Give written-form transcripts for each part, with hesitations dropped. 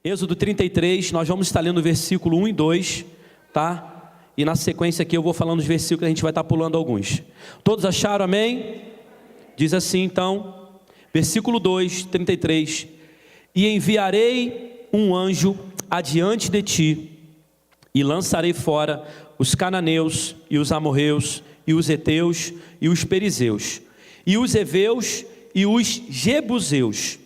Êxodo 33, nós vamos estar lendo o versículo 1 e 2, tá? E na sequência aqui eu vou falando os versículos, a gente vai estar pulando alguns. Todos acharam, amém? Diz assim então, versículo 2, 33: E enviarei um anjo adiante de ti, e lançarei fora os cananeus, e os amorreus, e os heteus, e os perizeus, e os heveus, e os jebuseus,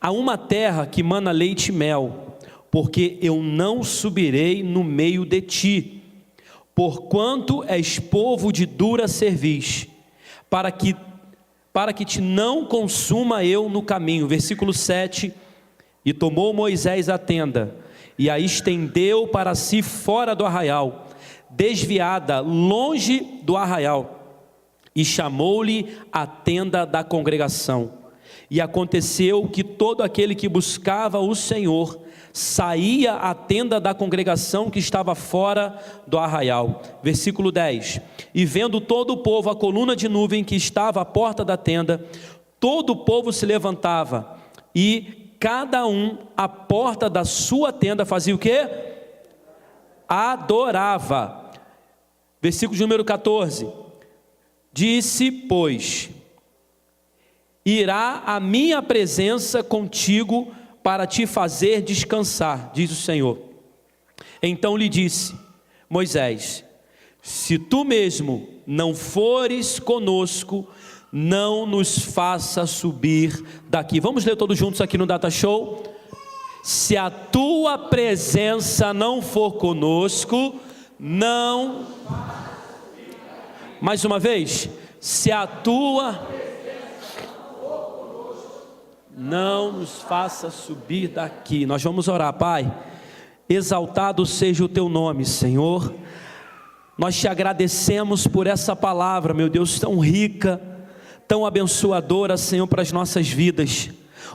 a uma terra que mana leite e mel, porque eu não subirei no meio de ti, porquanto és povo de dura cerviz, para que te não consuma eu no caminho. Versículo 7: E tomou Moisés a tenda, e a estendeu para si fora do arraial, desviada longe do arraial, e chamou-lhe a tenda da congregação. E aconteceu que todo aquele que buscava o Senhor saía à tenda da congregação que estava fora do arraial. Versículo 10: E vendo todo o povo a coluna de nuvem que estava à porta da tenda, todo o povo se levantava, e cada um à porta da sua tenda fazia o quê? Adorava. Versículo de número 14: Disse, pois: Irá a minha presença contigo para te fazer descansar, diz o Senhor. Então lhe disse Moisés: Se tu mesmo não fores conosco, não nos faça subir daqui. Vamos ler todos juntos aqui no Data Show? Se a tua presença não for conosco, não... Mais uma vez: se a tua... não nos faça subir daqui. Nós vamos orar. Pai, exaltado seja o teu nome, Senhor. Nós te agradecemos por essa palavra, meu Deus, tão rica, tão abençoadora, Senhor, para as nossas vidas.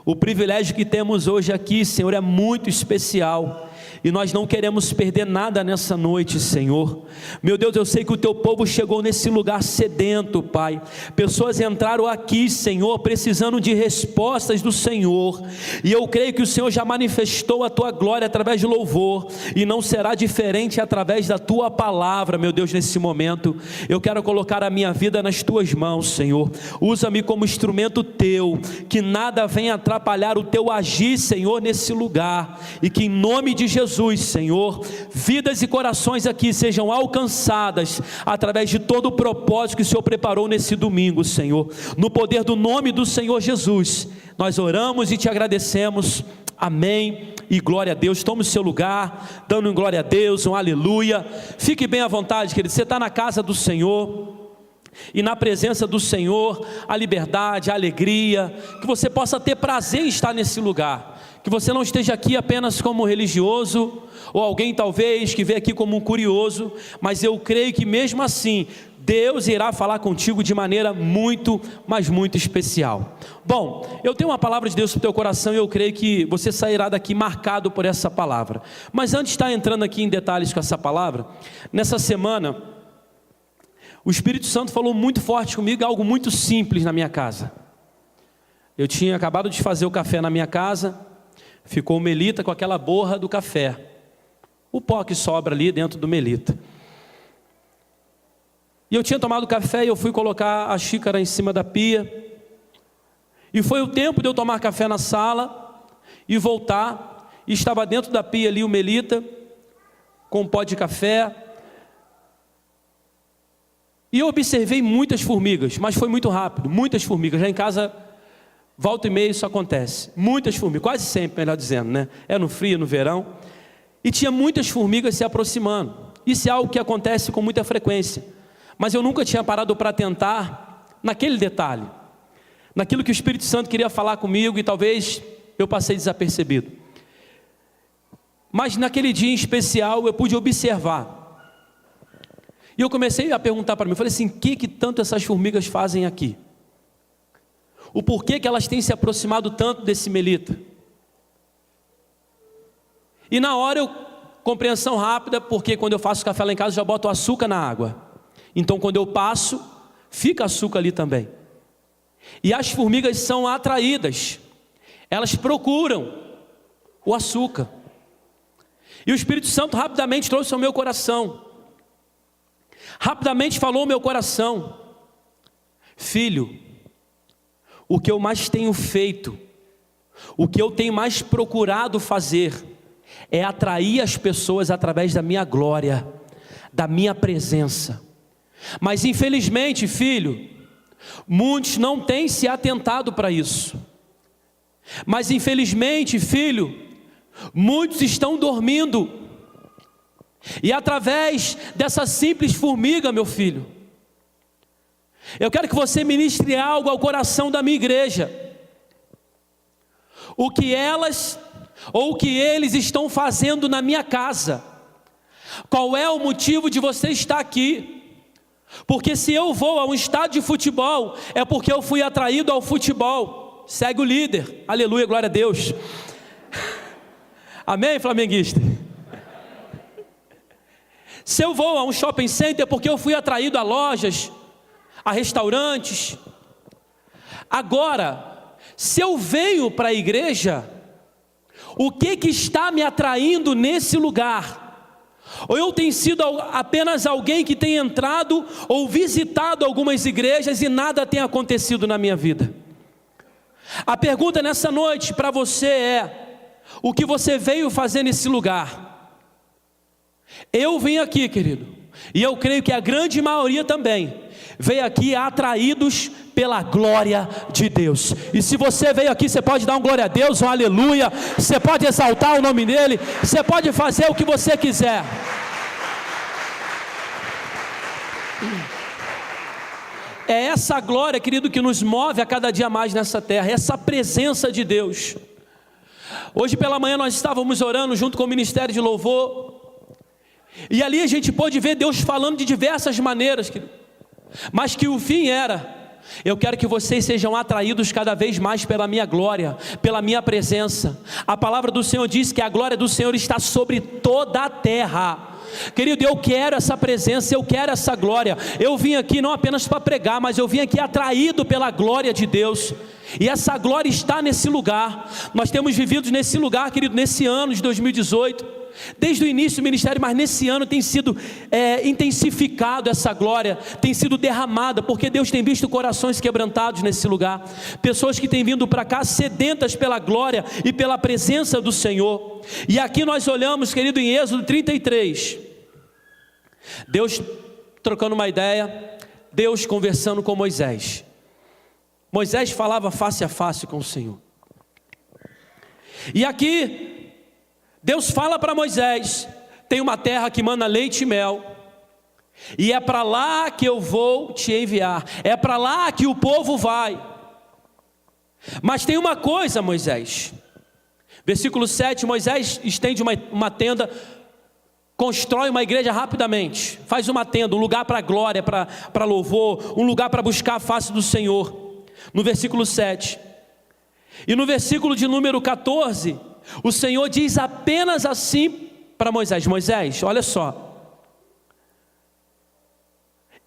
O privilégio que temos hoje aqui, Senhor, é muito especial, e nós não queremos perder nada nessa noite, Senhor. Meu Deus, eu sei que o teu povo chegou nesse lugar sedento, Pai. Pessoas entraram aqui, Senhor, precisando de respostas do Senhor, e eu creio que o Senhor já manifestou a tua glória através de louvor, e não será diferente através da tua palavra, meu Deus. Nesse momento eu quero colocar a minha vida nas tuas mãos, Senhor. Usa-me como instrumento teu, que nada venha atrapalhar o teu agir, Senhor, nesse lugar, e que em nome de Jesus, Senhor, vidas e corações aqui sejam alcançadas através de todo o propósito que o Senhor preparou nesse domingo, Senhor. No poder do nome do Senhor Jesus, nós oramos e te agradecemos. Amém e glória a Deus. Tome o seu lugar, dando glória a Deus, um aleluia. Fique bem à vontade, querido. Você está na casa do Senhor, e na presença do Senhor, a liberdade, a alegria, que você possa ter prazer em estar nesse lugar, que você não esteja aqui apenas como religioso, ou alguém talvez que veio aqui como um curioso, mas eu creio que mesmo assim, Deus irá falar contigo de maneira muito, mas muito especial. Bom, eu tenho uma palavra de Deus para o teu coração, e eu creio que você sairá daqui marcado por essa palavra. Mas antes de estar entrando aqui em detalhes com essa palavra, nessa semana, o Espírito Santo falou muito forte comigo, algo muito simples na minha casa. Eu tinha acabado de fazer o café na minha casa, ficou o melita com aquela borra do café, o pó que sobra ali dentro do melita. E eu tinha tomado café, e eu fui colocar a xícara em cima da pia, e foi o tempo de eu tomar café na sala e voltar, e estava dentro da pia ali o melita com um pó de café. E eu observei muitas formigas, mas foi muito rápido, muitas formigas. Já em casa, volta e meia isso acontece, muitas formigas, quase sempre, melhor dizendo, né? É no frio, no verão, e tinha muitas formigas se aproximando. Isso é algo que acontece com muita frequência, mas eu nunca tinha parado para tentar naquele detalhe, naquilo que o Espírito Santo queria falar comigo, e talvez eu passei desapercebido. Mas naquele dia em especial eu pude observar, e eu comecei a perguntar para mim, eu falei assim: o que tanto essas formigas fazem aqui? O porquê que elas têm se aproximado tanto desse melita? E na hora compreensão rápida, porque quando eu faço café lá em casa, eu já boto açúcar na água. Então quando eu passo, fica açúcar ali também. E as formigas são atraídas, elas procuram o açúcar. E o Espírito Santo rapidamente trouxe ao meu coração, rapidamente falou ao meu coração: filho, o que eu mais tenho feito, o que eu tenho mais procurado fazer, é atrair as pessoas através da minha glória, da minha presença. Mas infelizmente, filho, muitos não têm se atentado para isso. Mas infelizmente, filho, muitos estão dormindo. E através dessa simples formiga, meu filho, eu quero que você ministre algo ao coração da minha igreja. O que elas ou o que eles estão fazendo na minha casa. Qual é o motivo de você estar aqui? Porque se eu vou a um estádio de futebol, é porque eu fui atraído ao futebol. Segue o líder, aleluia, glória a Deus. Amém, flamenguista? Se eu vou a um shopping center, é porque eu fui atraído a lojas, a restaurantes. Agora, se eu venho para a igreja, o que está me atraindo nesse lugar? Ou eu tenho sido apenas alguém que tem entrado ou visitado algumas igrejas e nada tem acontecido na minha vida? A pergunta nessa noite para você é: o que você veio fazer nesse lugar? Eu vim aqui, querido, e eu creio que a grande maioria também veio aqui atraídos pela glória de Deus. E se você veio aqui, você pode dar um glória a Deus, um aleluia, você pode exaltar o nome dele, você pode fazer o que você quiser. É essa glória, querido, que nos move a cada dia mais nessa terra, essa presença de Deus. Hoje pela manhã nós estávamos orando junto com o Ministério de Louvor, e ali a gente pôde ver Deus falando de diversas maneiras, querido, mas que o fim era: eu quero que vocês sejam atraídos cada vez mais pela minha glória, pela minha presença. A palavra do Senhor diz que a glória do Senhor está sobre toda a terra. Querido, eu quero essa presença, eu quero essa glória. Eu vim aqui não apenas para pregar, mas eu vim aqui atraído pela glória de Deus. E essa glória está nesse lugar. Nós temos vivido nesse lugar, querido, nesse ano de 2018. Desde o início do ministério, mas nesse ano tem sido intensificado essa glória, tem sido derramada, porque Deus tem visto corações quebrantados nesse lugar, pessoas que têm vindo para cá sedentas pela glória e pela presença do Senhor. E aqui nós olhamos, querido, em Êxodo 33, Deus trocando uma ideia, Deus conversando com Moisés. Moisés falava face a face com o Senhor, e aqui Deus fala para Moisés: tem uma terra que mana leite e mel, e é para lá que eu vou te enviar, é para lá que o povo vai. Mas tem uma coisa, Moisés. Versículo 7, Moisés estende uma tenda, constrói uma igreja rapidamente, faz uma tenda, um lugar para glória, para louvor, um lugar para buscar a face do Senhor. No versículo 7, e no versículo de número 14, o Senhor diz apenas assim para Moisés: Moisés, olha só,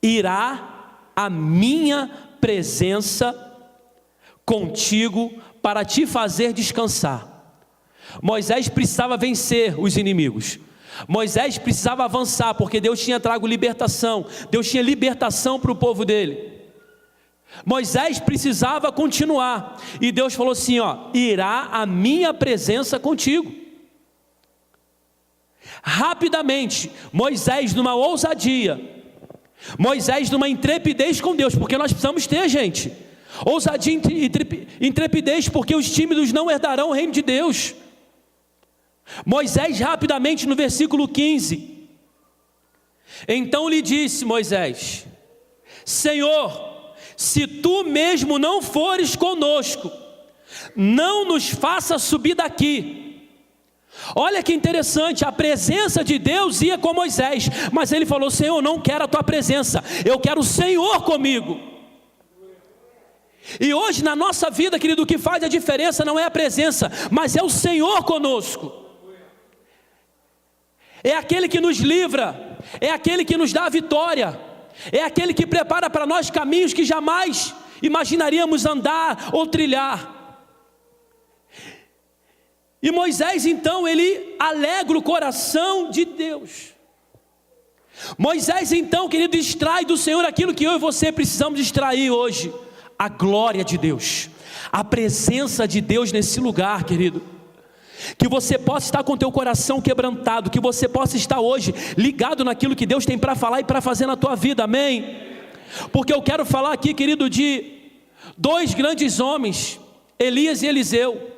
irá a minha presença contigo para te fazer descansar. Moisés precisava vencer os inimigos, Moisés precisava avançar, porque Deus tinha trago libertação, Deus tinha libertação para o povo dele. Moisés precisava continuar, e Deus falou assim: ó, irá a minha presença contigo. Rapidamente, Moisés numa ousadia, Moisés numa intrepidez com Deus, porque nós precisamos ter, gente, ousadia e intrepidez, porque os tímidos não herdarão o reino de Deus. Moisés rapidamente no versículo 15, então lhe disse Moisés: Senhor, se tu mesmo não fores conosco, não nos faça subir daqui. Olha que interessante, a presença de Deus ia com Moisés, mas ele falou: Senhor, eu não quero a tua presença, eu quero o Senhor comigo. E hoje na nossa vida, querido, o que faz a diferença não é a presença, mas é o Senhor conosco. É aquele que nos livra, é aquele que nos dá a vitória, é aquele que prepara para nós caminhos que jamais imaginaríamos andar ou trilhar. E Moisés então, ele alegra o coração de Deus. Moisés então, querido, extrai do Senhor aquilo que eu e você precisamos extrair hoje: a glória de Deus, a presença de Deus nesse lugar, querido. Que você possa estar com o teu coração quebrantado, que você possa estar hoje ligado naquilo que Deus tem para falar e para fazer na tua vida, amém? Porque eu quero falar aqui, querido, de dois grandes homens, Elias e Eliseu,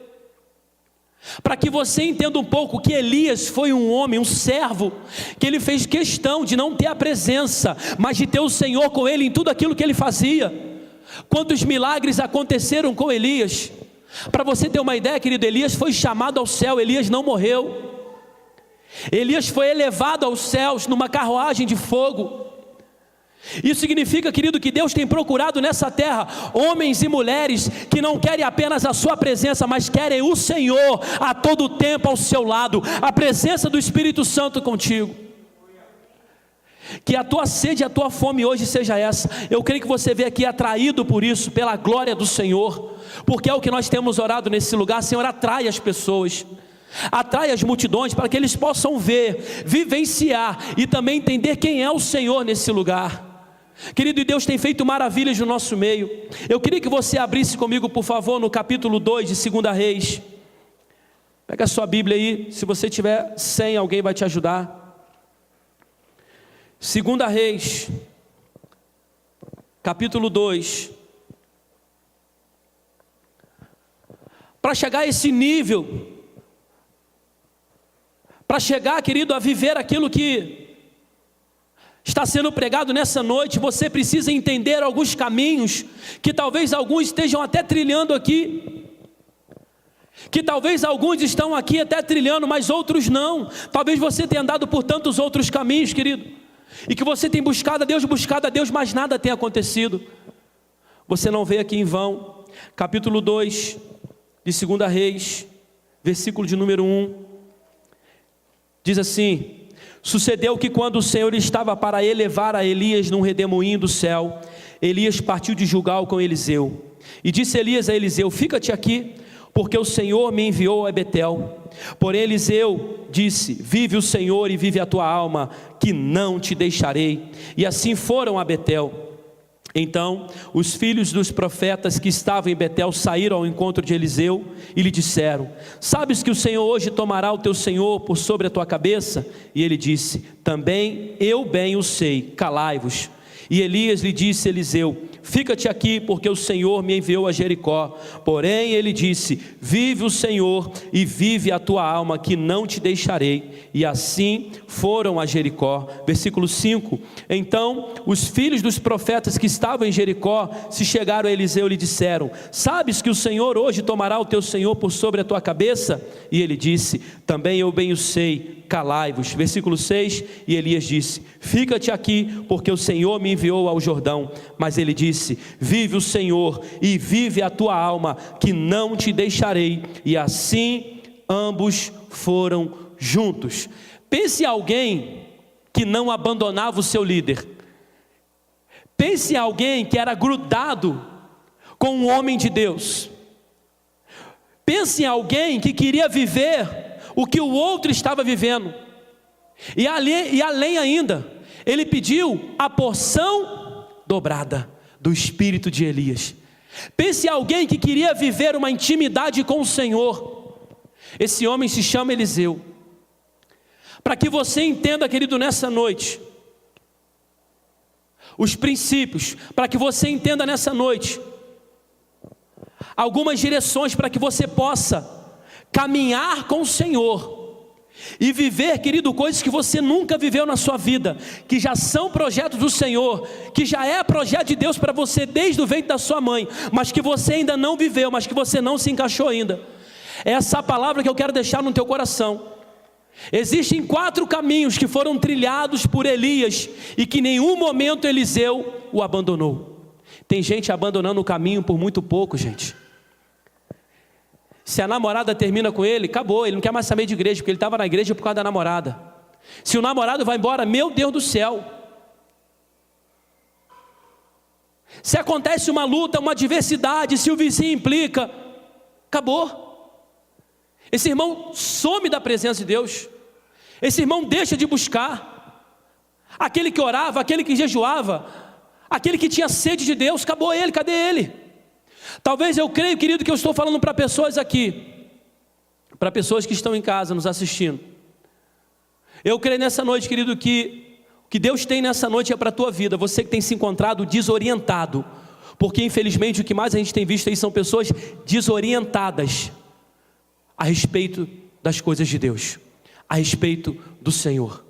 para que você entenda um pouco que Elias foi um homem, um servo, que ele fez questão de não ter a presença, mas de ter o Senhor com ele em tudo aquilo que ele fazia. Quantos milagres aconteceram com Elias? Para você ter uma ideia, querido, Elias foi chamado ao céu, Elias não morreu. Elias foi elevado aos céus numa carruagem de fogo. Isso significa, querido, que Deus tem procurado nessa terra homens e mulheres que não querem apenas a sua presença, mas querem o Senhor a todo tempo ao seu lado, a presença do Espírito Santo contigo. Que a tua sede e a tua fome hoje seja essa. Eu creio que você veio aqui atraído por isso, pela glória do Senhor, porque é o que nós temos orado nesse lugar. Senhor, atrai as pessoas, atrai as multidões, para que eles possam ver, vivenciar e também entender quem é o Senhor nesse lugar. Querido, e Deus tem feito maravilhas no nosso meio. Eu queria que você abrisse comigo, por favor, no capítulo 2 de 2 Reis. Pega a sua Bíblia aí, se você tiver sem, alguém vai te ajudar. 2 Reis, capítulo 2. Para chegar a esse nível, para chegar, querido, a viver aquilo que está sendo pregado nessa noite, você precisa entender alguns caminhos, que talvez alguns estejam até trilhando aqui, que talvez alguns estão aqui até trilhando, mas outros não. Talvez você tenha andado por tantos outros caminhos, querido, e que você tem buscado a Deus, mas nada tem acontecido. Você não veio aqui em vão. Capítulo 2 de 2 Reis, versículo de número 1, diz assim: sucedeu que quando o Senhor estava para elevar a Elias num redemoinho do céu, Elias partiu de Gilgal com Eliseu. E disse Elias a Eliseu: fica-te aqui, porque o Senhor me enviou a Betel. Porém Eliseu disse: vive o Senhor e vive a tua alma, que não te deixarei. E assim foram a Betel. Então os filhos dos profetas que estavam em Betel saíram ao encontro de Eliseu e lhe disseram: sabes que o Senhor hoje tomará o teu senhor por sobre a tua cabeça? E ele disse: também eu bem o sei, calai-vos. E Elias lhe disse a Eliseu: fica-te aqui, porque o Senhor me enviou a Jericó. Porém ele disse: vive o Senhor e vive a tua alma, que não te deixarei. E assim foram a Jericó. Versículo 5: então os filhos dos profetas que estavam em Jericó se chegaram a Eliseu e lhe disseram: sabes que o Senhor hoje tomará o teu senhor por sobre a tua cabeça? E ele disse: também eu bem o sei, calai-vos. Versículo 6: e Elias disse: fica-te aqui, porque o Senhor me enviou ao Jordão. Mas ele disse: vive o Senhor e vive a tua alma, que não te deixarei. E assim ambos foram juntos. Pense em alguém que não abandonava o seu líder. Pense em alguém que era grudado com um homem de Deus. Pense em alguém que queria viver o que o outro estava vivendo. E além ainda, ele pediu a porção dobrada do espírito de Elias. Pense em alguém que queria viver uma intimidade com o Senhor. Esse homem se chama Eliseu. Para que você entenda, querido, nessa noite, os princípios, para que você entenda nessa noite, algumas direções para que você possa caminhar com o Senhor e viver, querido, coisas que você nunca viveu na sua vida, que já são projetos do Senhor, que já é projeto de Deus para você desde o ventre da sua mãe, mas que você ainda não viveu, mas que você não se encaixou ainda. É essa palavra que eu quero deixar no teu coração. Existem 4 caminhos que foram trilhados por Elias e que em nenhum momento Eliseu o abandonou. Tem gente abandonando o caminho por muito pouco, gente. Se a namorada termina com ele, acabou, ele não quer mais saber de igreja, porque ele estava na igreja por causa da namorada. Se o namorado vai embora, meu Deus do céu. Se acontece uma luta, uma adversidade, se o vizinho implica, acabou. Esse irmão some da presença de Deus. Esse irmão deixa de buscar. Aquele que orava, aquele que jejuava, aquele que tinha sede de Deus, acabou ele, cadê ele? Talvez eu creio, querido, que eu estou falando para pessoas aqui, para pessoas que estão em casa nos assistindo. Eu creio nessa noite, querido, que o que Deus tem nessa noite é para a tua vida. Você que tem se encontrado desorientado, porque infelizmente o que mais a gente tem visto aí são pessoas desorientadas a respeito das coisas de Deus, a respeito do Senhor.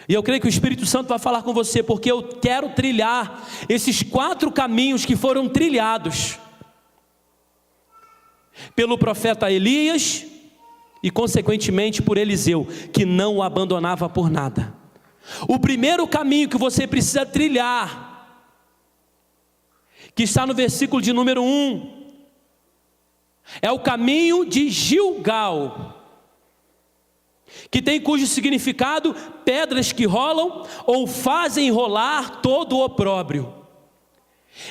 E eu creio que o Espírito Santo vai falar com você, porque eu quero trilhar esses 4 caminhos que foram trilhados pelo profeta Elias e consequentemente por Eliseu, que não o abandonava por nada. O primeiro caminho que você precisa trilhar, que está no versículo de número 1, é o caminho de Gilgal, que tem cujo significado pedras que rolam ou fazem rolar todo o opróbrio.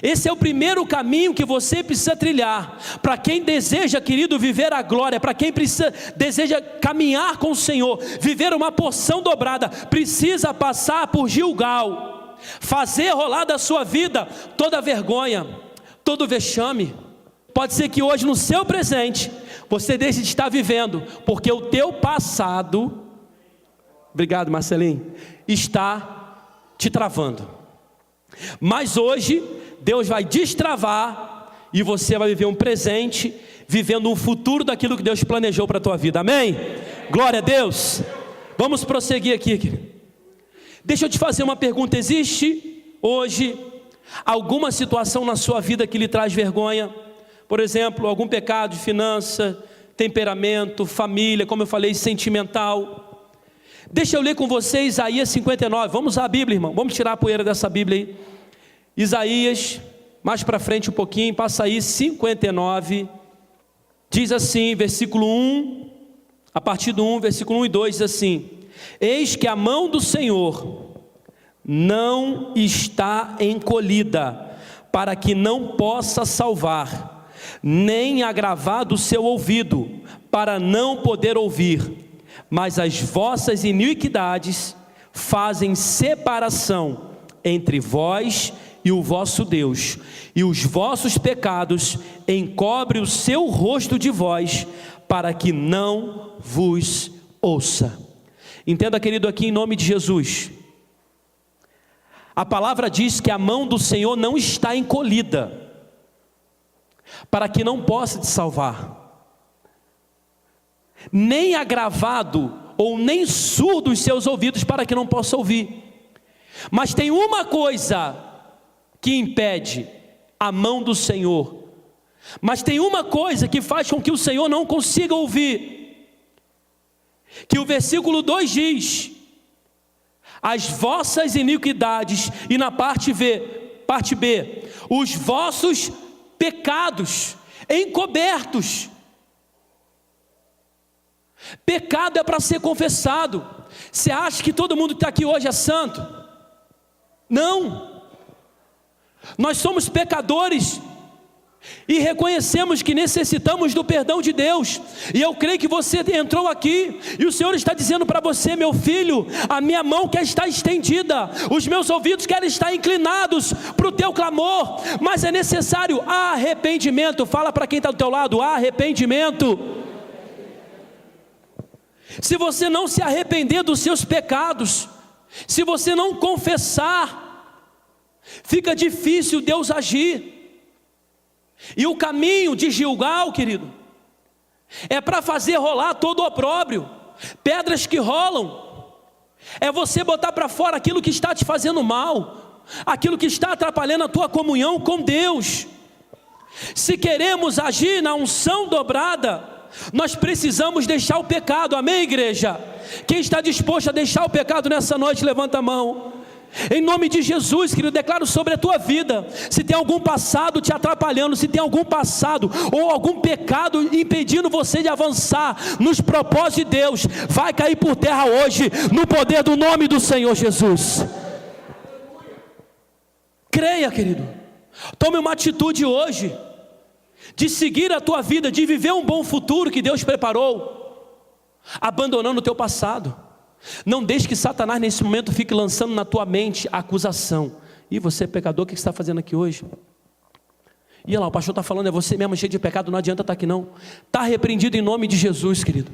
Esse é o primeiro caminho que você precisa trilhar, para quem deseja, querido, viver a glória, para quem deseja caminhar com o Senhor, viver uma porção dobrada, precisa passar por Gilgal, fazer rolar da sua vida toda vergonha, todo vexame. Pode ser que hoje no seu presente, você deixe de estar vivendo, porque o teu passado, obrigado Marcelinho, está te travando. Mas hoje, Deus vai destravar, e você vai viver um presente, vivendo um futuro daquilo que Deus planejou para a tua vida, amém? Glória a Deus. Vamos prosseguir aqui, querido. Deixa eu te fazer uma pergunta, existe hoje alguma situação na sua vida que lhe traz vergonha? Por exemplo, algum pecado de finança, temperamento, família, como eu falei, sentimental. Deixa eu ler com você Isaías 59, vamos usar a Bíblia, irmão, vamos tirar a poeira dessa Bíblia aí. Isaías, mais para frente um pouquinho, passa aí 59, diz assim, versículo 1, a partir do 1, versículo 1 e 2, diz assim: eis que a mão do Senhor não está encolhida, para que não possa salvar, nem agravado o seu ouvido, para não poder ouvir, mas as vossas iniquidades fazem separação entre vós e o vosso Deus, e os vossos pecados encobrem o seu rosto de vós, para que não vos ouça. Entenda, querido, aqui em nome de Jesus, a palavra diz que a mão do Senhor não está encolhida, para que não possa te salvar, nem agravado ou nem surdo os seus ouvidos, para que não possa ouvir. Mas tem uma coisa que impede a mão do Senhor, mas tem uma coisa que faz com que o Senhor não consiga ouvir, que o versículo 2 diz: as vossas iniquidades, e na parte B, os vossos pecados encobertos. Pecado é para ser confessado. Você acha que todo mundo que está aqui hoje é santo? Não. Nós somos pecadores e reconhecemos que necessitamos do perdão de Deus. E eu creio que você entrou aqui e o Senhor está dizendo para você: meu filho, a minha mão quer estar estendida, os meus ouvidos querem estar inclinados para o teu clamor, mas é necessário arrependimento. Fala para quem está do teu lado: arrependimento. Se você não se arrepender dos seus pecados, se você não confessar, fica difícil Deus agir. E o caminho de Gilgal, querido, é para fazer rolar todo o opróbrio, pedras que rolam, é você botar para fora aquilo que está te fazendo mal, aquilo que está atrapalhando a tua comunhão com Deus. Se queremos agir na unção dobrada, nós precisamos deixar o pecado, amém, igreja? Quem está disposto a deixar o pecado nessa noite, levanta a mão. Em nome de Jesus, querido, eu declaro sobre a tua vida, se tem algum passado te atrapalhando, se tem algum passado ou algum pecado impedindo você de avançar nos propósitos de Deus, vai cair por terra hoje, no poder do nome do Senhor Jesus. Creia, querido, tome uma atitude hoje. de seguir a tua vida, de viver um bom futuro que Deus preparou, abandonando o teu passado. Não deixe que Satanás nesse momento fique lançando na tua mente a acusação. E você é pecador, o que você está fazendo aqui hoje? E olha lá, o pastor está falando, é você mesmo cheio de pecado, não adianta estar aqui não. Está repreendido em nome de Jesus, querido.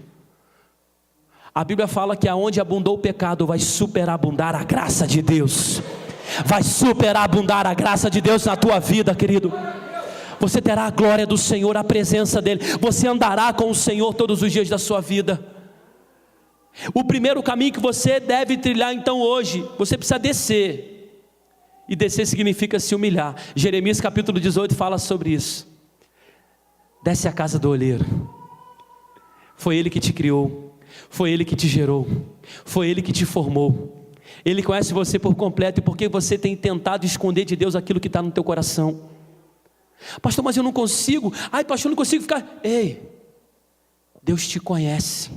A Bíblia fala que aonde abundou o pecado, vai superabundar a graça de Deus. Vai superabundar a graça de Deus na tua vida, querido. Você terá a glória do Senhor, a presença dEle. Você andará com o Senhor todos os dias da sua vida. O primeiro caminho que você deve trilhar então hoje, você precisa descer. E descer significa se humilhar. Jeremias capítulo 18 fala sobre isso. Desce à casa do olheiro. Foi Ele que te criou. Foi Ele que te gerou. Foi Ele que te formou. Ele conhece você por completo. E por que você tem tentado esconder de Deus aquilo que está no teu coração? Pastor, mas eu não consigo. Ai, pastor, eu não consigo ficar. Ei, Deus te conhece.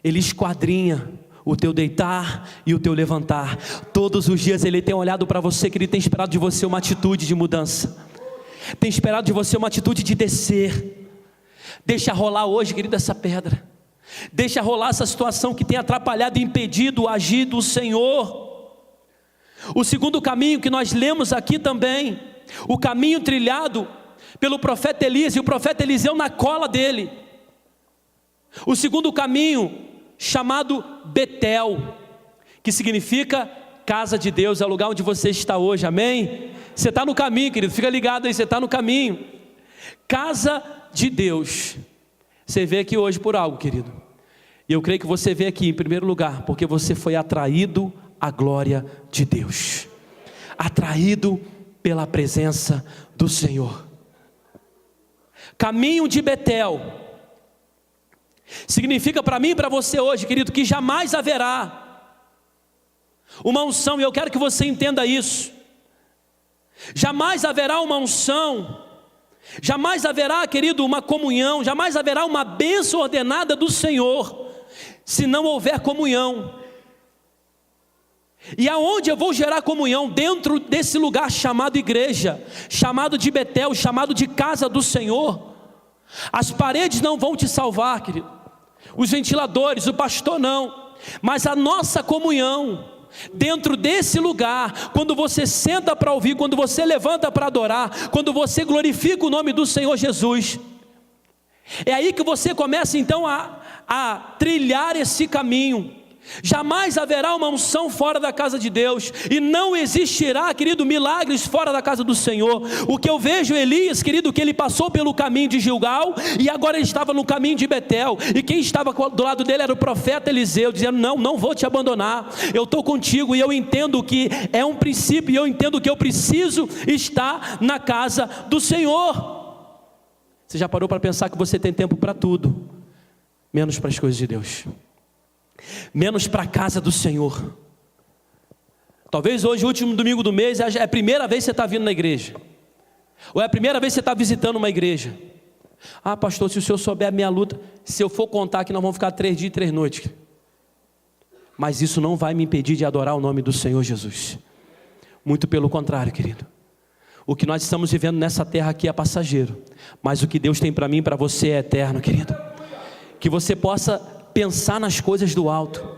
Ele esquadrinha o teu deitar e o teu levantar. Todos os dias Ele tem olhado para você, que Ele tem esperado de você uma atitude de mudança. Tem esperado de você uma atitude de descer. Deixa rolar hoje, querido, essa pedra. Deixa rolar essa situação que tem atrapalhado e impedido o agir do Senhor. O segundo caminho que nós lemos aqui também, o caminho trilhado pelo profeta Elias, e o profeta Eliseu na cola dele. O segundo caminho, chamado Betel, que significa casa de Deus, é o lugar onde você está hoje, amém? Você está no caminho, querido, fica ligado aí, você está no caminho. Casa de Deus. Você veio aqui hoje por algo, querido. E eu creio que você veio aqui em primeiro lugar porque você foi atraído à glória de Deus, atraído pela presença do Senhor. Caminho de Betel significa para mim e para você hoje, querido, que jamais haverá uma unção, e eu quero que você entenda isso. Jamais haverá uma unção, jamais haverá, querido, uma comunhão, jamais haverá uma bênção ordenada do Senhor, se não houver comunhão. E aonde eu vou gerar comunhão? Dentro desse lugar chamado igreja, chamado de Betel, chamado de casa do Senhor. As paredes não vão te salvar, querido, os ventiladores, o pastor não, mas a nossa comunhão dentro desse lugar, quando você senta para ouvir, quando você levanta para adorar, quando você glorifica o nome do Senhor Jesus, é aí que você começa então a trilhar esse caminho. Jamais haverá uma unção fora da casa de Deus, e não existirá, querido, milagres fora da casa do Senhor. O que eu vejo Elias, querido, que ele passou pelo caminho de Gilgal, e agora ele estava no caminho de Betel, e quem estava do lado dele era o profeta Eliseu, dizendo, não vou te abandonar, eu estou contigo, e eu entendo que é um princípio, e eu entendo que eu preciso estar na casa do Senhor. Você já parou para pensar que você tem tempo para tudo, menos para as coisas de Deus? Menos para a casa do Senhor. Talvez hoje, o último domingo do mês, é a primeira vez que você está vindo na igreja, ou é a primeira vez que você está visitando uma igreja. Ah, pastor, se o senhor souber a minha luta, se eu for contar que nós vamos ficar 3 dias e 3 noites, mas isso não vai me impedir de adorar o nome do Senhor Jesus. Muito pelo contrário, querido. O que nós estamos vivendo nessa terra aqui é passageiro, mas o que Deus tem para mim e para você é eterno, querido. Que você possa pensar nas coisas do alto.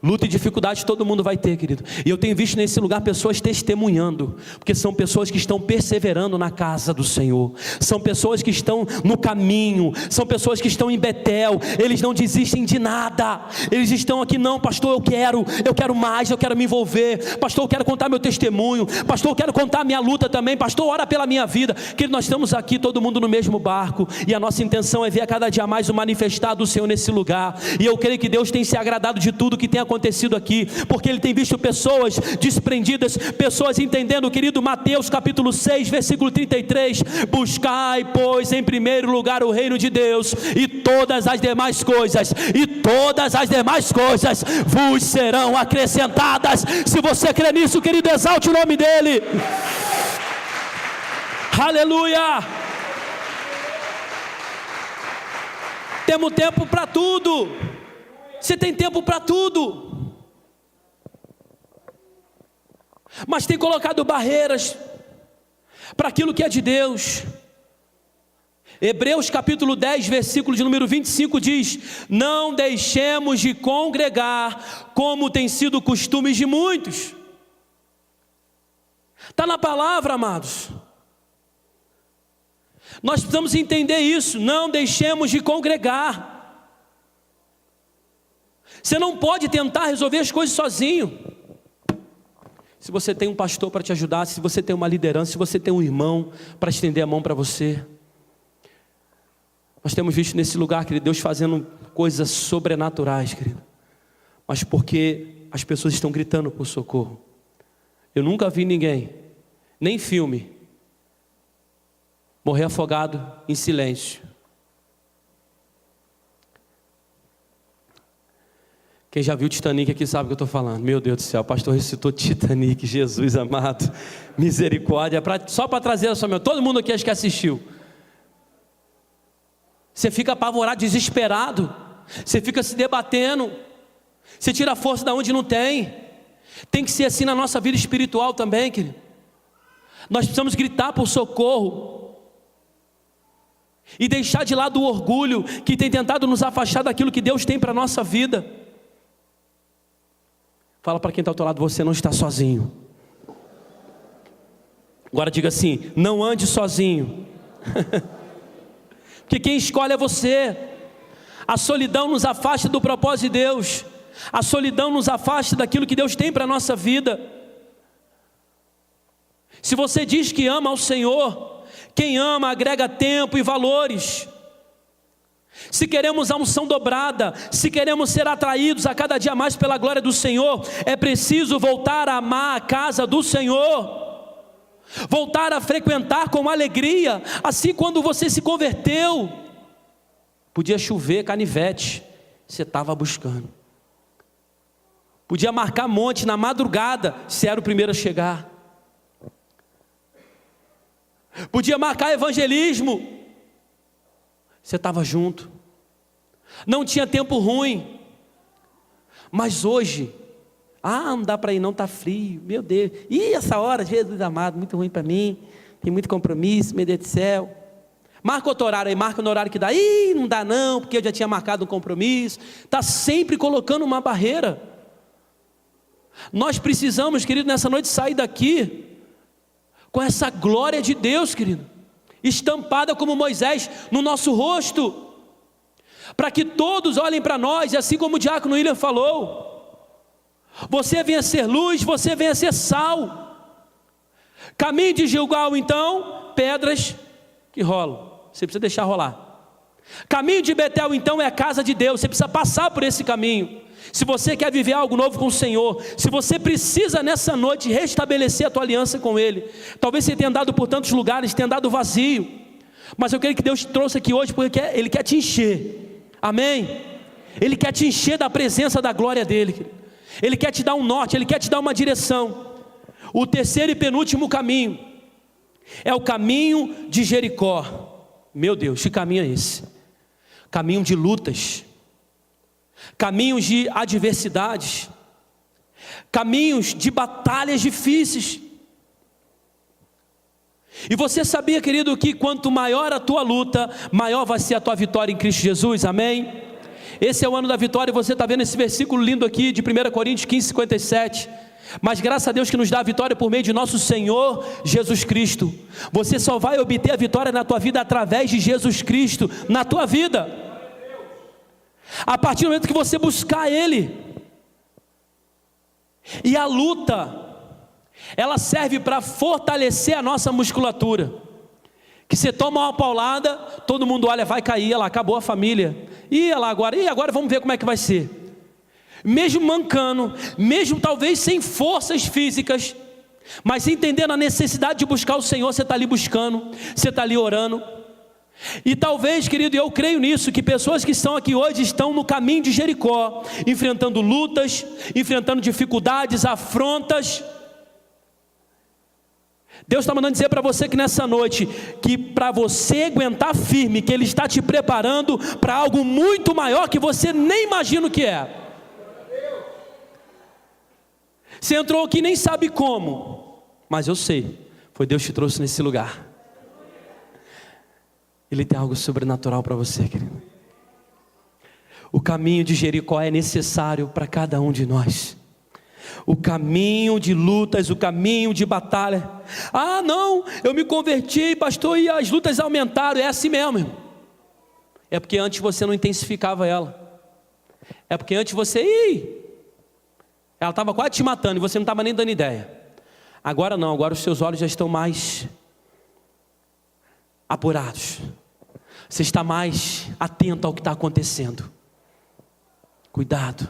Luta e dificuldade todo mundo vai ter, querido. E eu tenho visto nesse lugar pessoas testemunhando, porque são pessoas que estão perseverando na casa do Senhor. São pessoas que estão no caminho. São pessoas que estão em Betel. Eles não desistem de nada. Eles estão aqui, não, pastor, eu quero mais, eu quero me envolver. Pastor, eu quero contar meu testemunho. Pastor, eu quero contar minha luta também. Pastor, ora pela minha vida. Querido, nós estamos aqui todo mundo no mesmo barco, e a nossa intenção é ver a cada dia mais o manifestar do Senhor nesse lugar. E eu creio que Deus tem se agradado de tudo que tem acontecido aqui, porque Ele tem visto pessoas desprendidas, pessoas entendendo, querido, Mateus capítulo 6, versículo 33, buscai, pois, em primeiro lugar o reino de Deus, e todas as demais coisas vos serão acrescentadas. Se você crê nisso, querido, exalte o nome dEle. Aleluia. Temos tempo para tudo. Você tem tempo para tudo, mas tem colocado barreiras. para aquilo que é de Deus. Hebreus capítulo 10, versículo de número 25 diz: não deixemos de congregar, como tem sido o costume de muitos. Está na palavra, amados. Nós precisamos entender isso, não deixemos de congregar. Você não pode tentar resolver as coisas sozinho. Se você tem um pastor para te ajudar, se você tem uma liderança, se você tem um irmão para estender a mão para você. Nós temos visto nesse lugar, querido, Deus fazendo coisas sobrenaturais, querido. Mas porque as pessoas estão gritando por socorro. Eu nunca vi ninguém, nem filme, morrer afogado em silêncio. Quem já viu Titanic aqui sabe o que eu estou falando. Meu Deus do céu, o pastor recitou Titanic, Jesus amado, misericórdia, só para trazer a sua memória. Todo mundo aqui acho que assistiu. Você fica apavorado, desesperado. Você fica se debatendo. Você tira a força de onde não tem. Tem que ser assim na nossa vida espiritual também, querido. Nós precisamos gritar por socorro. E deixar de lado o orgulho que tem tentado nos afastar daquilo que Deus tem para a nossa vida. Fala para quem está ao teu lado: você não está sozinho. Agora diga assim: não ande sozinho. Porque quem escolhe é você. A solidão nos afasta do propósito de Deus. A solidão nos afasta daquilo que Deus tem para a nossa vida. Se você diz que ama ao Senhor, quem ama agrega tempo e valores. Se queremos a unção dobrada, se queremos ser atraídos a cada dia mais pela glória do Senhor, é preciso voltar a amar a casa do Senhor. Voltar a frequentar com alegria. Assim, quando você se converteu, podia chover canivete, você estava buscando. Podia marcar monte na madrugada, você era o primeiro a chegar. Podia marcar evangelismo, você estava junto. Não tinha tempo ruim. Mas hoje, não dá para ir não, está frio, meu Deus. Essa hora, Jesus amado, muito ruim para mim. Tem muito compromisso, meu Deus do céu. Marca outro horário aí, marca no horário que dá. Não dá não, porque eu já tinha marcado um compromisso. Está sempre colocando uma barreira. Nós precisamos, querido, nessa noite sair daqui com essa glória de Deus, querido, estampada como Moisés no nosso rosto, para que todos olhem para nós, e assim como o diácono William falou, você venha ser luz, você venha ser sal. Caminho de Gilgal, então, pedras que rolam, você precisa deixar rolar. Caminho de Betel, então, é a casa de Deus, você precisa passar por esse caminho. Se você quer viver algo novo com o Senhor, se você precisa nessa noite restabelecer a tua aliança com Ele, talvez você tenha andado por tantos lugares, tenha andado vazio, mas eu creio que Deus te trouxe aqui hoje porque Ele quer te encher, amém? Ele quer te encher da presença da glória dEle, Ele quer te dar um norte, Ele quer te dar uma direção. O terceiro e penúltimo caminho é o caminho de Jericó. Meu Deus, que caminho é esse? Caminho de lutas, caminhos de adversidades, caminhos de batalhas difíceis. E você sabia, querido, que quanto maior a tua luta, maior vai ser a tua vitória em Cristo Jesus, amém? Esse é o ano da vitória, e você está vendo esse versículo lindo aqui de 1 Coríntios 15, 57. Mas graças a Deus que nos dá a vitória por meio de nosso Senhor Jesus Cristo. Você só vai obter a vitória na tua vida através de Jesus Cristo na tua vida. A partir do momento que você buscar Ele. E a luta, ela serve para fortalecer a nossa musculatura. Que você toma uma paulada, todo mundo olha, vai cair, lá, acabou a família. E agora vamos ver como é que vai ser. Mesmo mancando, mesmo talvez sem forças físicas, mas entendendo a necessidade de buscar o Senhor, você está ali buscando, você está ali orando. E talvez, querido, eu creio nisso, que pessoas que estão aqui hoje estão no caminho de Jericó, enfrentando lutas, enfrentando dificuldades, afrontas. Deus está mandando dizer para você que nessa noite, que para você aguentar firme, que Ele está te preparando para algo muito maior que você nem imagina o que é. Você entrou aqui e nem sabe como, mas eu sei, Foi Deus que te trouxe nesse lugar. Ele tem algo sobrenatural para você, querido. O caminho de Jericó é necessário para cada um de nós. O caminho de lutas, o caminho de batalha. Ah, não, eu me converti, pastor, e as lutas aumentaram. É assim mesmo, irmão. É porque antes você não intensificava ela. É porque antes você... ela estava quase te matando e você não estava nem dando ideia. Agora não, agora os seus olhos já estão mais apurados. Você está mais atento ao que está acontecendo. Cuidado.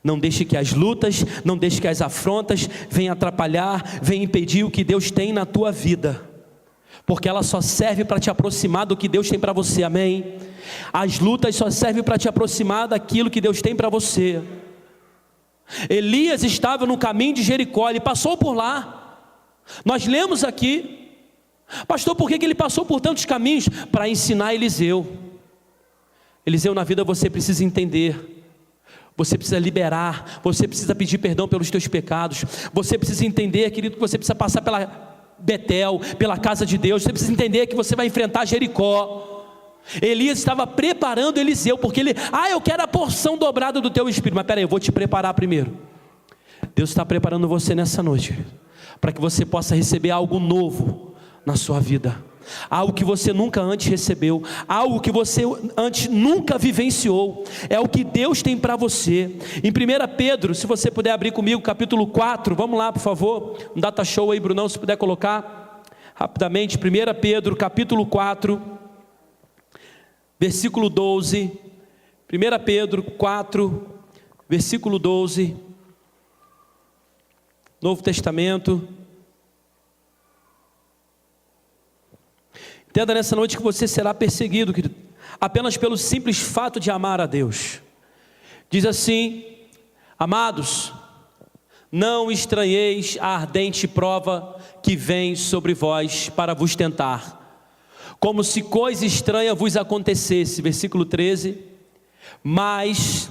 Não deixe que as lutas, não deixe que as afrontas venham atrapalhar, venham impedir o que Deus tem na tua vida. Porque ela só serve para te aproximar do que Deus tem para você, amém? As lutas só servem para te aproximar daquilo que Deus tem para você. Elias estava no caminho de Jericó, ele passou por lá. Nós lemos aqui. Pastor, por que ele passou por tantos caminhos? Para ensinar Eliseu. Eliseu, na vida você precisa entender. Você precisa liberar. Você precisa pedir perdão pelos teus pecados. Você precisa entender, querido, que você precisa passar pela Betel, pela casa de Deus. Você precisa entender que você vai enfrentar Jericó. Elias estava preparando Eliseu, porque eu quero a porção dobrada do teu espírito. Mas peraí, eu vou te preparar primeiro. Deus está preparando você nessa noite, para que você possa receber algo novo na sua vida, algo que você nunca antes recebeu, algo que você antes nunca vivenciou. É o que Deus tem para você. Em 1 Pedro, se você puder abrir comigo, capítulo 4, vamos lá por favor, um data show aí, Brunão, se puder colocar rapidamente. 1 Pedro, capítulo 4, versículo 12, 1 Pedro 4, versículo 12, Novo Testamento. Entenda nessa noite que você será perseguido, querido, apenas pelo simples fato de amar a Deus. Diz assim: amados, não estranheis a ardente prova que vem sobre vós para vos tentar, como se coisa estranha vos acontecesse. Versículo 13: mas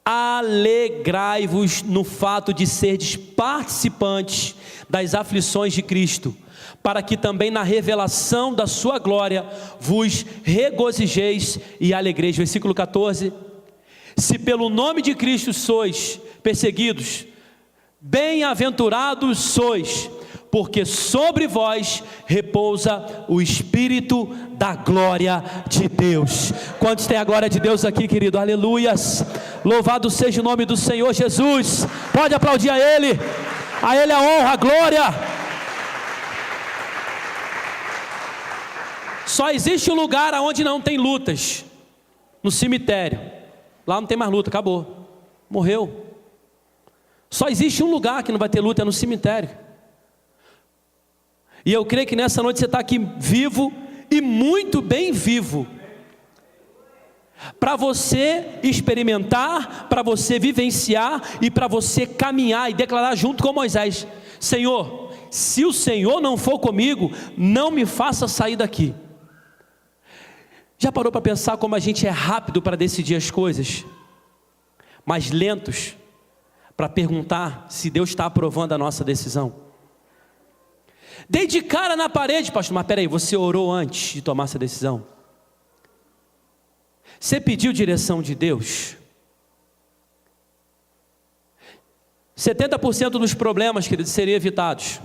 alegrai-vos no fato de serdes participantes das aflições de Cristo, para que também na revelação da sua glória vos regozijeis e alegreis. Versículo 14: se pelo nome de Cristo sois perseguidos, bem-aventurados sois, porque sobre vós repousa o Espírito da glória de Deus. Quantos tem a glória de Deus aqui, querido? Aleluias! Louvado seja o nome do Senhor Jesus. Pode aplaudir a Ele a honra, a glória. Só existe um lugar onde não tem lutas: no cemitério. Lá não tem mais luta, acabou, morreu. Só existe um lugar que não vai ter luta, é no cemitério. E eu creio que nessa noite você está aqui vivo, e muito bem vivo, para você experimentar, para você vivenciar e para você caminhar e declarar junto com Moisés: Senhor, se o Senhor não for comigo, não me faça sair daqui. Já parou para pensar como a gente é rápido para decidir as coisas, mas lentos para perguntar se Deus está aprovando a nossa decisão? Dei de cara na parede, pastor. Mas peraí, você orou antes de tomar essa decisão? Você pediu direção de Deus? 70% dos problemas, queridos, seriam evitados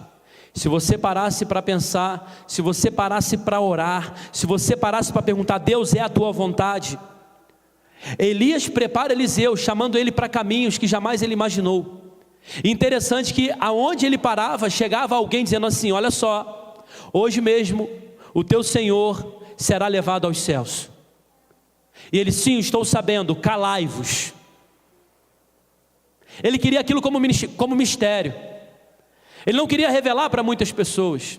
se você parasse para pensar, se você parasse para orar, se você parasse para perguntar: Deus, é a tua vontade? Elias prepara Eliseu, chamando ele para caminhos que jamais ele imaginou. Interessante que aonde ele parava, chegava alguém dizendo assim: olha só, hoje mesmo o teu Senhor será levado aos céus. E ele: sim, estou sabendo, calai-vos. Ele queria aquilo como mistério. Ele não queria revelar para muitas pessoas.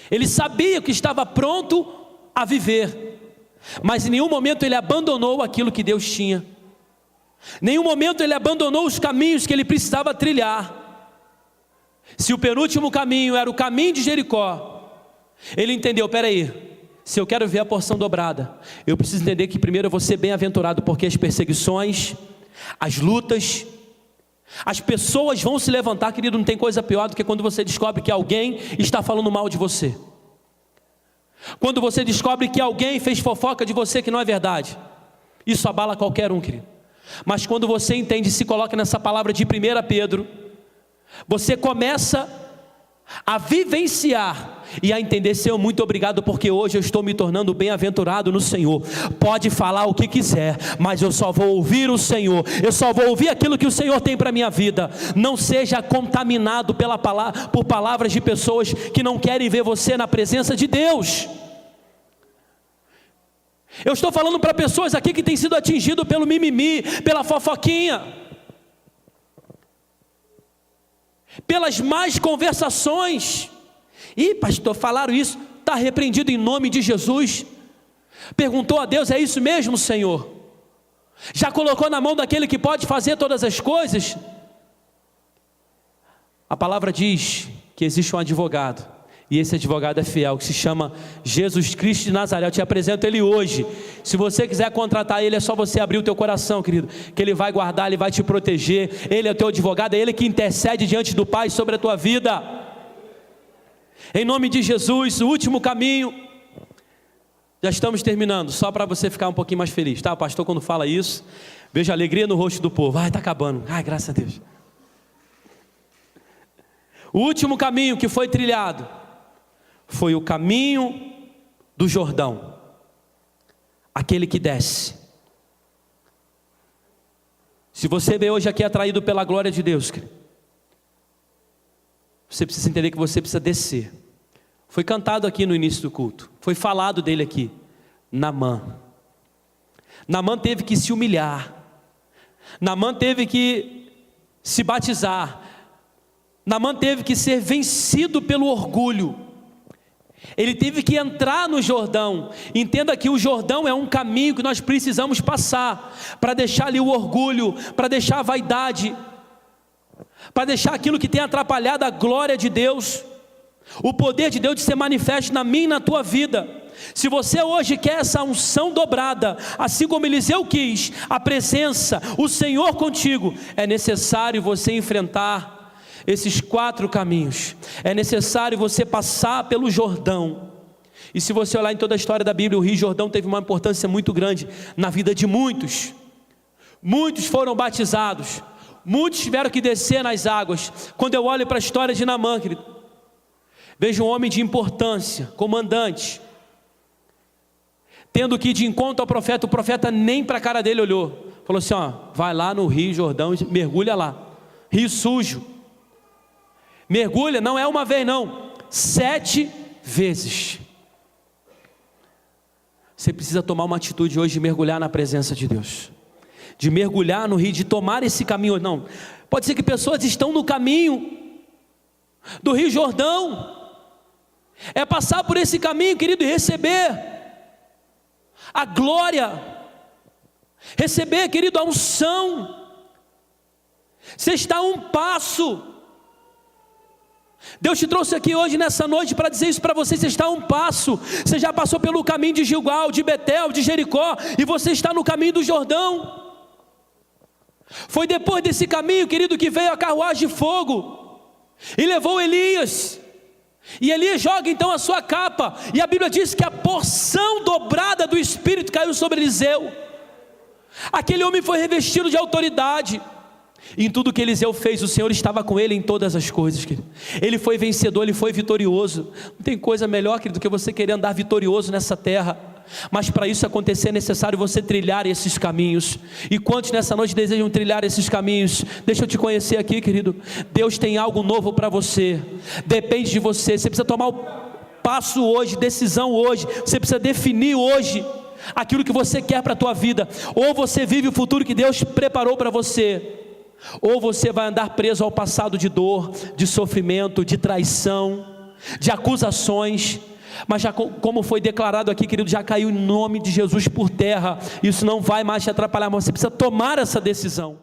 Ele sabia que estava pronto a viver, mas em nenhum momento ele abandonou aquilo que Deus tinha. Nenhum momento ele abandonou os caminhos que ele precisava trilhar. Se o penúltimo caminho era o caminho de Jericó, ele entendeu: peraí, se eu quero ver a porção dobrada, eu preciso entender que primeiro eu vou ser bem-aventurado, porque as perseguições, as lutas, As pessoas vão se levantar, querido, não tem coisa pior do que quando você descobre que alguém está falando mal de você. Quando você descobre que alguém fez fofoca de você que não é verdade. Isso abala qualquer um, querido. Mas quando você entende e se coloca nessa palavra de 1 Pedro, você começa a vivenciar e a entender: Senhor, muito obrigado, porque hoje eu estou me tornando bem-aventurado no Senhor. Pode falar o que quiser, mas eu só vou ouvir o Senhor, eu só vou ouvir aquilo que o Senhor tem para a minha vida. Não seja contaminado por palavras de pessoas que não querem ver você na presença de Deus. Eu estou falando para pessoas aqui que têm sido atingidas pelo mimimi, pela fofoquinha, pelas más conversações. Ih, pastor, falaram isso, está repreendido em nome de Jesus. Perguntou a Deus: é isso mesmo, Senhor? Já colocou na mão daquele que pode fazer todas as coisas? A palavra diz que existe um advogado, e esse advogado é fiel, que se chama Jesus Cristo de Nazaré. Eu te apresento ele hoje. Se você quiser contratar ele, é só você abrir o teu coração, querido, que ele vai guardar, ele vai te proteger. Ele é o teu advogado, é ele que intercede diante do Pai sobre a tua vida. Em nome de Jesus, o último caminho. Já estamos terminando, só para você ficar um pouquinho mais feliz, tá? O pastor, quando fala isso, veja a alegria no rosto do povo. Ai, está acabando. Ai, graças a Deus. O último caminho que foi trilhado foi o caminho do Jordão, aquele que desce. Se você veio hoje aqui atraído pela glória de Deus, você precisa entender que você precisa descer. Foi cantado aqui no início do culto, foi falado dele aqui. Naamã teve que se humilhar, Naamã teve que se batizar, Naamã teve que ser vencido pelo orgulho. Ele teve que entrar no Jordão. Entenda que o Jordão é um caminho que nós precisamos passar, para deixar ali o orgulho, para deixar a vaidade, para deixar aquilo que tem atrapalhado a glória de Deus, o poder de Deus de ser manifesto na minha e na tua vida. Se você hoje quer essa unção dobrada, assim como Eliseu quis, a presença, o Senhor contigo, é necessário você enfrentar esses 4 caminhos. É necessário você passar pelo Jordão. E se você olhar em toda a história da Bíblia, o Rio Jordão teve uma importância muito grande na vida de muitos. Muitos foram batizados, muitos tiveram que descer nas águas. Quando eu olho para a história de Naamã, querido, vejo um homem de importância, comandante, tendo que ir de encontro ao profeta. O profeta nem para a cara dele olhou, falou assim: ó, vai lá no Rio Jordão e mergulha lá, rio sujo. Mergulha, não é uma vez não, 7 vezes. Você precisa tomar uma atitude hoje de mergulhar na presença de Deus, de mergulhar no rio, de tomar esse caminho. Não, pode ser que pessoas estão no caminho do Rio Jordão, é passar por esse caminho, querido, e receber a glória, receber, querido, a unção. Você está a um passo. Deus te trouxe aqui hoje, nessa noite, para dizer isso para você. Você está a um passo. Você já passou pelo caminho de Gilgal, de Betel, de Jericó, e você está no caminho do Jordão. Foi depois desse caminho, querido, que veio a carruagem de fogo e levou Elias. E Elias joga então a sua capa, e a Bíblia diz que a porção dobrada do Espírito caiu sobre Eliseu. Aquele homem foi revestido de autoridade. Em tudo que Eliseu fez, o Senhor estava com ele em todas as coisas, querido. Ele foi vencedor, ele foi vitorioso. Não tem coisa melhor, querido, do que você querer andar vitorioso nessa terra. Mas para isso acontecer é necessário você trilhar esses caminhos. E quantos nessa noite desejam trilhar esses caminhos? Deixa eu te conhecer aqui, querido. Deus tem algo novo para você. Depende de você. Você precisa tomar o passo hoje, decisão hoje. Você precisa definir hoje aquilo que você quer para a tua vida. Ou você vive o futuro que Deus preparou para você, ou você vai andar preso ao passado de dor, de sofrimento, de traição, de acusações. Mas já como foi declarado aqui, querido, já caiu em nome de Jesus por terra. Isso não vai mais te atrapalhar, mas você precisa tomar essa decisão.